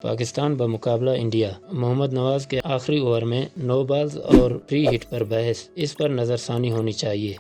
Pakistan بمقابلہ India, محمد نواز کے آخری over میں 9 بالز اور فری ہٹ پر بحث، اس پر نظر ثانی ہونی چاہیے۔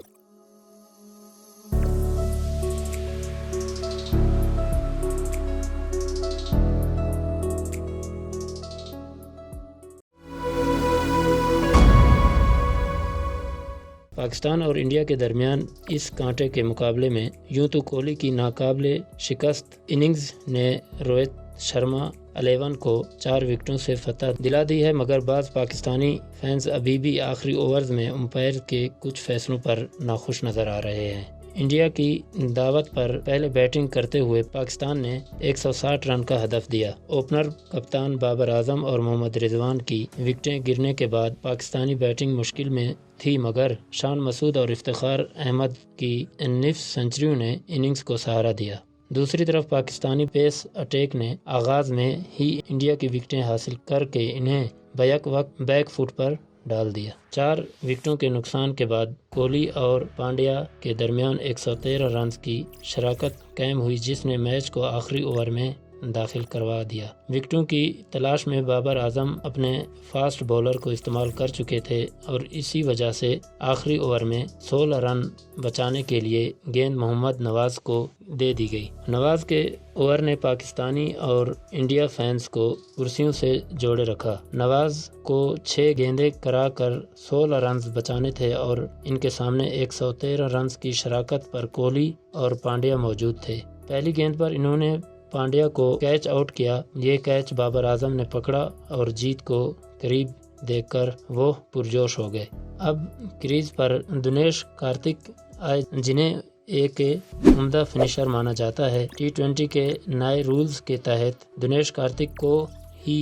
پاکستان اور انڈیا کے درمیان اس کانٹے کے مقابلے میں یوں تو کوہلی کی ناقابل شکست اننگز نے روہت شرما 11 کو 4 وکٹوں سے فتح دلا دی ہے، مگر بعض پاکستانی فینز ابھی بھی آخری اوورز میں امپائر کے کچھ فیصلوں پر ناخوش نظر آ رہے ہیں۔ انڈیا کی دعوت پر پہلے بیٹنگ کرتے ہوئے پاکستان نے 160 رن کا ہدف دیا۔ اوپنر کپتان بابر اعظم اور محمد رضوان کی وکٹیں گرنے کے بعد پاکستانی بیٹنگ مشکل میں تھی، مگر شان مسعود اور افتخار احمد کی نصف سنچریوں نے اننگز کو سہارا دیا۔ دوسری طرف پاکستانی پیس اٹیک نے آغاز میں ہی انڈیا کی وکٹیں حاصل کر کے انہیں بیک وقت بیک فٹ پر ڈال دیا۔ 4 وکٹوں کے نقصان کے بعد کوہلی اور پانڈیا کے درمیان 113 رنز کی شراکت قائم ہوئی، جس نے میچ کو آخری اوور میں داخل کروا دیا۔ وکٹوں کی تلاش میں بابر اعظم اپنے فاسٹ بولر کو استعمال کر چکے تھے اور اسی وجہ سے آخری اوور میں 16 رن بچانے کے لیے گیند محمد نواز کو دے دی گئی۔ نواز کے اوور نے پاکستانی اور انڈیا فینس کو کرسیوں سے جوڑے رکھا۔ نواز کو 6 گیندیں کرا کر 16 رنز بچانے تھے اور ان کے سامنے 113 رنز کی شراکت پر کوہلی اور پانڈیا موجود تھے۔ پہلی گیند پر انہوں نے پانڈیا کو کیچ آؤٹ کیا۔ یہ کیچ بابر اعظم نے پکڑا اور جیت کو قریب دیکھ کر وہ پرجوش ہو گئے۔ اب کریز پر دنیش کارتک آئے، جنہیں ایک عمدہ فنشر مانا جاتا ہے۔ T20 کے نئے رولز کے تحت دنیش کارتک کو ہی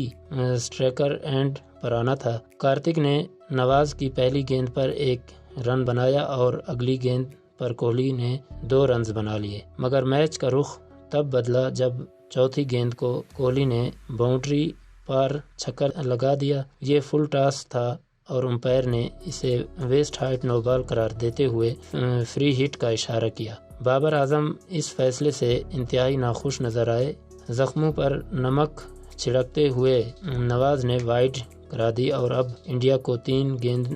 اسٹرائکر اینڈ پر آنا تھا۔ کارتک نے نواز کی پہلی گیند پر 1 رن بنایا اور اگلی گیند پر کوہلی نے 2 رنز بنا لیے، مگر میچ کا رخ تب بدلا جب چوتھی گیند کو کوہلی نے باؤنڈری پر چھکا لگا دیا۔ یہ فل ٹاس تھا اور امپائر نے اسے ویسٹ ہائٹ نو بال قرار دیتے ہوئے فری ہٹ کا اشارہ کیا۔ بابر اعظم اس فیصلے سے انتہائی ناخوش نظر آئے۔ زخموں پر نمک چھڑکتے ہوئے نواز نے وائڈ کرا دی اور اب انڈیا کو 3 گیند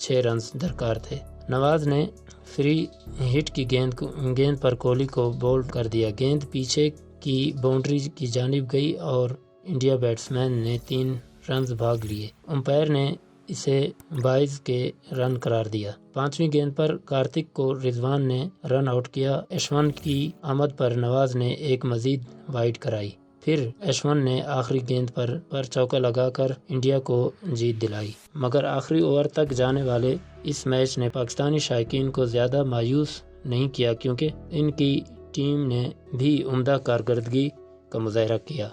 6 رنز درکار تھے۔ نواز نے فری ہٹ کی گیند پر کوہلی کو بولڈ کر دیا۔ گیند پیچھے کی باؤنڈری کی جانب گئی اور انڈیا بیٹسمین نے 3 رنز بھاگ لیے۔ امپائر نے اسے 22 کے رن قرار دیا۔ 5ویں گیند پر کارتک کو رضوان نے رن آؤٹ کیا۔ اشون کی آمد پر نواز نے ایک مزید وائڈ کرائی، پھر اشون نے آخری گیند پر چوکا لگا کر انڈیا کو جیت دلائی، مگر آخری اوور تک جانے والے اس میچ نے پاکستانی شائقین کو زیادہ مایوس نہیں کیا، کیونکہ ان کی ٹیم نے بھی عمدہ کارکردگی کا مظاہرہ کیا۔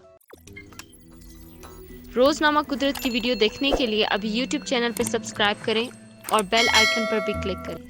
روزنامہ قدرت کی ویڈیو دیکھنے کے لیے ابھی YouTube چینل پر سبسکرائب کریں اور بیل آئیکن پر بھی کلک کریں۔